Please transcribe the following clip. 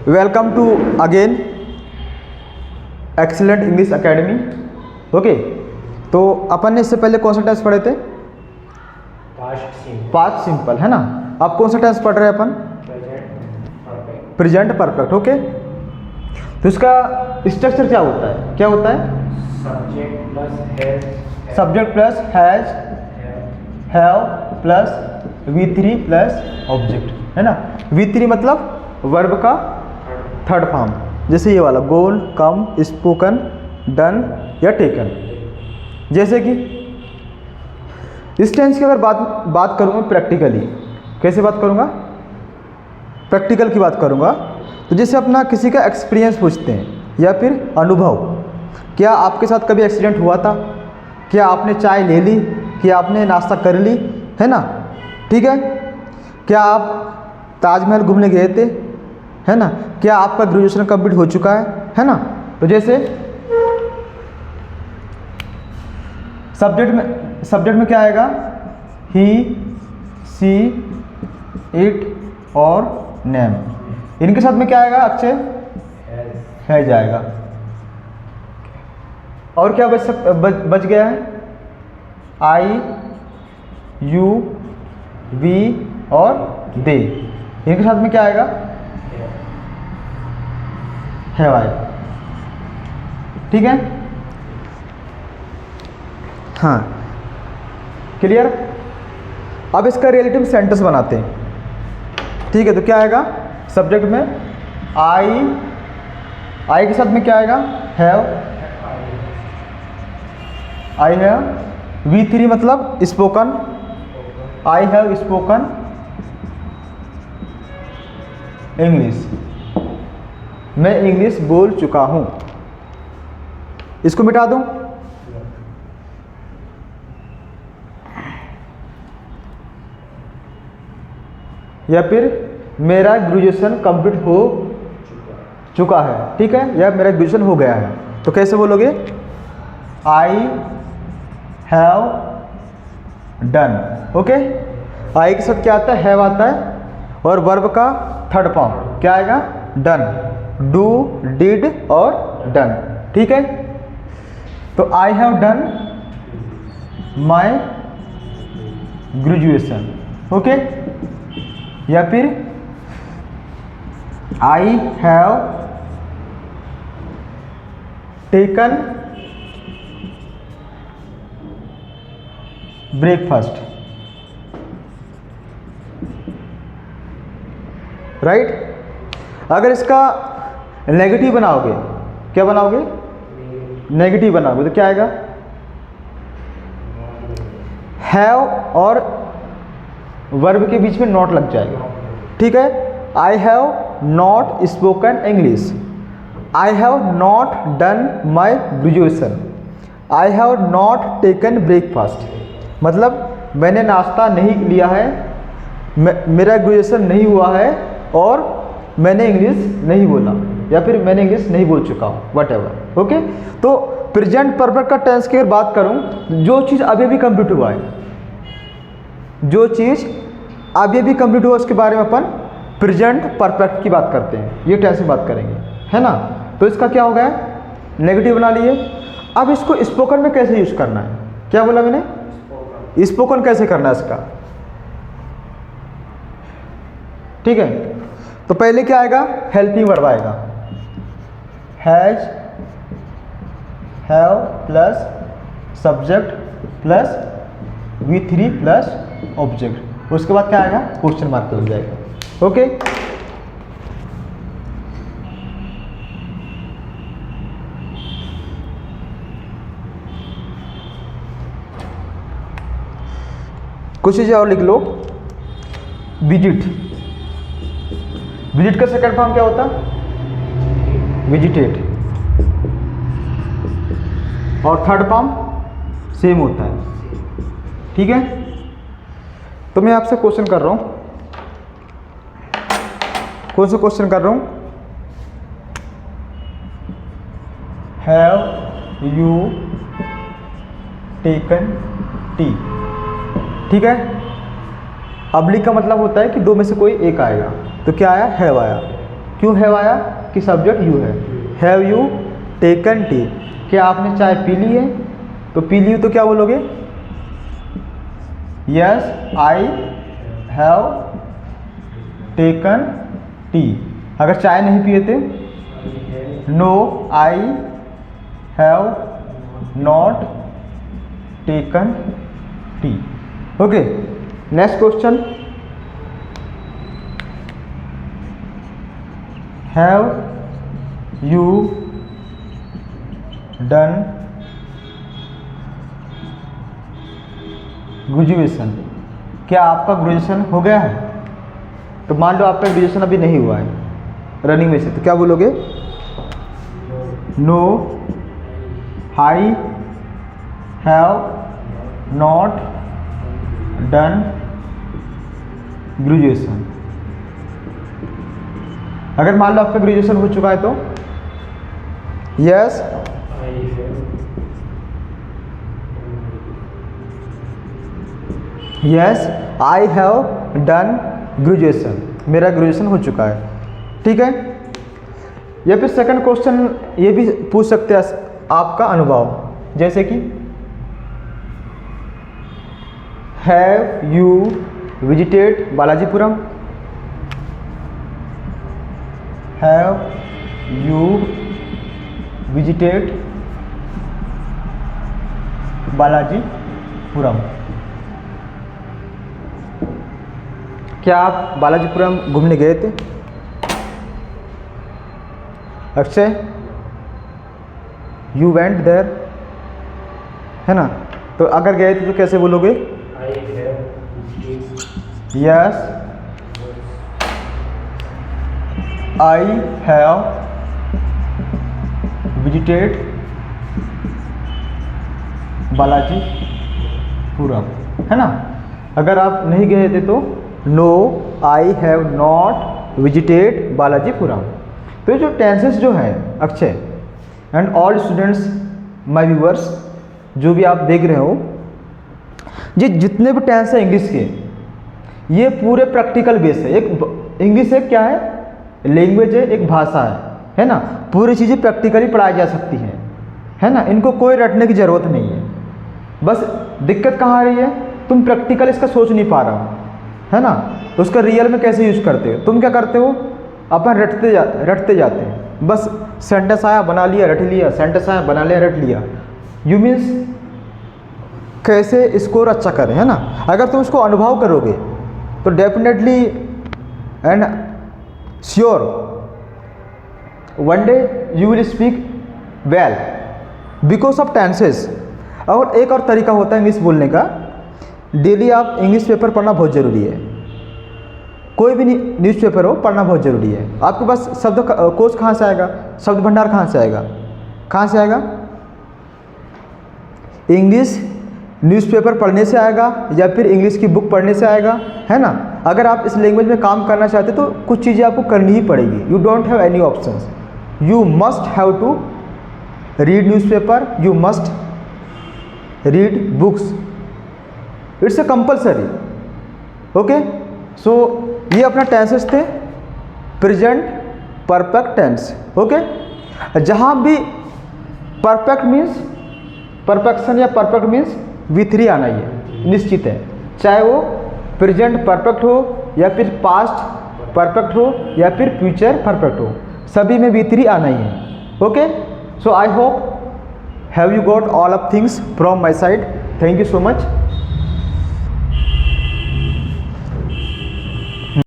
Welcome to again excellent English academy. Okay, तो अपन ने इससे पहले कौन सा टेंस पढ़े थे? पास्ट सिंपल, है ना। अब कौन सा टेंस पढ़ रहे हैं अपन? Present perfect. ओके, तो इसका स्ट्रक्चर क्या होता है? क्या होता है? Subject plus has, have plus V3 plus object, है ना। V3 मतलब वर्ब का थर्ड फॉर्म, जैसे ये वाला गोल, कम, स्पोकन, डन या टेकन। जैसे कि इस टेंस की अगर बात करूँगा प्रैक्टिकली, कैसे बात करूँगा? प्रैक्टिकल की बात करूँगा तो जैसे अपना किसी का एक्सपीरियंस पूछते हैं या फिर अनुभव। क्या आपके साथ कभी एक्सीडेंट हुआ था? क्या आपने चाय ले ली? क्या आपने नाश्ता कर ली? है ना, ठीक है। क्या आप ताजमहल घूमने गए थे? है ना। क्या आपका ग्रेजुएशन कंप्लीट हो चुका है ना। तो जैसे सब्जेक्ट में क्या आएगा? ही, सी, इट और नेम। इनके साथ में क्या आएगा? अक्षय है जाएगा। और क्या बच गया है? आई, यू, वी और दे। इनके साथ में क्या आएगा? है आएगा, ठीक है। हाँ, क्लियर। अब इसका रिलेटिव सेंटेंस बनाते हैं, ठीक है। तो क्या आएगा? सब्जेक्ट में आई के साथ में क्या आएगा? Have, I have. V3 मतलब spoken, I have spoken English, मैं इंग्लिश बोल चुका हूं। इसको मिटा दूं? या फिर मेरा ग्रेजुएशन कंप्लीट हो चुका है, ठीक है, या मेरा ग्रेजुएशन हो गया है। तो कैसे बोलोगे? आई हैव डन। ओके, आई के साथ क्या आता है? हैव आता है, और वर्ब का थर्ड फॉर्म क्या आएगा? डन, डू, डिड और डन, ठीक है। तो आई have done my graduation. Okay, या फिर आई हैव टेकन ब्रेकफास्ट, राइट। अगर इसका नेगेटिव बनाओगे, क्या बनाओगे? नेगेटिव बनाओगे तो क्या आएगा? हैव और वर्ब के बीच में नॉट लग जाएगा, ठीक है। आई have not spoken English, I have not done my graduation, I have not taken breakfast. मतलब मैंने नाश्ता नहीं लिया है, मेरा ग्रेजुएशन नहीं हुआ है, और मैंने इंग्लिश नहीं बोला, या फिर मैंने इंग्लिश नहीं बोल चुका हूँ, वट एवर। ओके, तो प्रेजेंट परफेक्ट का टेंस की अगर बात करूँ, जो चीज़ अभी भी कंप्लीट हुआ है, जो चीज़ अभी भी कंप्लीट हुआ उसके बारे में अपन प्रेजेंट परफेक्ट की बात करते हैं, ये टेंस में बात करेंगे, है ना। तो इसका क्या हो गया? नेगेटिव बना लिए। अब इसको स्पोकन में कैसे यूज करना है? क्या बोला मैंने? स्पोकन कैसे करना है इसका, ठीक है। तो पहले क्या आएगा? हेल्पिंग वर्ब आएगा, has, have plus subject plus V3 plus object. उसके बाद क्या आएगा? क्वेश्चन मार्क लग जाएगा। ओके, कुछ चीजें और लिख लो। विजिट, विजिट का सेकंड फॉर्म क्या होता है? विजिटेट, और थर्ड फॉर्म सेम होता है, ठीक है। तो मैं आपसे क्वेश्चन कर रहा हूं, कौन सा क्वेश्चन कर रहा हूं? हैव यू टेकन टी, ठीक है। अब्लिक का मतलब होता है कि दो में से कोई एक आएगा, तो क्या आया? हैव आया। क्यों हैव आया कि सब्जेक्ट यू है। हैव यू टेकन टी, क्या आपने चाय पी ली है, तो पी ली तो क्या बोलोगे, yes I have taken tea. अगर चाय नहीं पिए थे, no I have not taken tea. Okay, next question, have you done graduation, क्या आपका ग्रेजुएशन हो गया है। तो मान लो आपका ग्रेजुएशन अभी नहीं हुआ है रनिंग में से, तो क्या बोलोगे, no I have not done graduation. अगर मान लो आपका ग्रेजुएशन हो चुका है तो yes I have done graduation, मेरा ग्रेजुएशन हो चुका है। ठीक है, या फिर सेकंड क्वेश्चन ये भी पूछ सकते हैं आपका अनुभव, जैसे कि have you visited Balajipuram, have you visited Balajipuram, क्या आप बालाजीपुरम घूमने गए थे। अक्षय, यू वेंट देयर, है ना। तो अगर गए थे तो कैसे बोलोगे, yes I have visited Balajipuram, है ना। अगर आप नहीं गए थे तो no I have not visited Balajipuram. तो ये जो टेंसेस जो हैं Akshay and all students my viewers, जो भी आप देख रहे हो, ये जितने भी टेंस हैं इंग्लिश के, ये पूरे प्रैक्टिकल बेस है। एक इंग्लिश एक क्या है, लैंग्वेज है, एक भाषा है ना। पूरी चीज़ें प्रैक्टिकली पढ़ाई जा सकती हैं, है ना। इनको कोई रटने की ज़रूरत नहीं है। बस दिक्कत कहाँ आ रही है, तुम प्रैक्टिकल इसका सोच नहीं पा रहे हो, है ना। तो उसका रियल में कैसे यूज करते हो, तुम क्या करते हो, अपन रटते जाते हैं। बस सेंटेंस आया बना लिया रट लिया, सेंटेंस आया बना लिया रट लिया। यू मीन्स कैसे स्कोर अच्छा करें, है ना। अगर तुम इसको अनुभव करोगे तो definitely and sure one day you will speak well because of tenses. और एक और तरीका होता है इंग्लिश बोलने का, डेली आप इंग्लिश पेपर पढ़ना बहुत ज़रूरी है। कोई भी न्यूज़पेपर हो पढ़ना बहुत ज़रूरी है। आपके पास शब्द कोश कहाँ से आएगा, शब्द भंडार कहाँ से आएगा, कहाँ से आएगा, इंग्लिश न्यूज़पेपर पढ़ने से आएगा या फिर इंग्लिश की बुक पढ़ने से आएगा, है ना। अगर आप इस लैंग्वेज में काम करना चाहते तो कुछ चीज़ें आपको करनी ही पड़ेगी। You don't have any options, you must have to read newspaper, you must read books, it's a compulsory. Okay, so ये अपना टेंसेस थे, प्रेजेंट परफेक्ट टेंस। ओके, जहाँ भी परफेक्ट मीन्स परफेक्शन या परफेक्ट मीन्स V3 आना ही निश्चित है, चाहे वो प्रेजेंट परफेक्ट हो या फिर पास्ट परफेक्ट हो या फिर फ्यूचर परफेक्ट हो, सभी में V3 आना ही है। Okay, so I hope have you got all of things from my side. Thank you so much.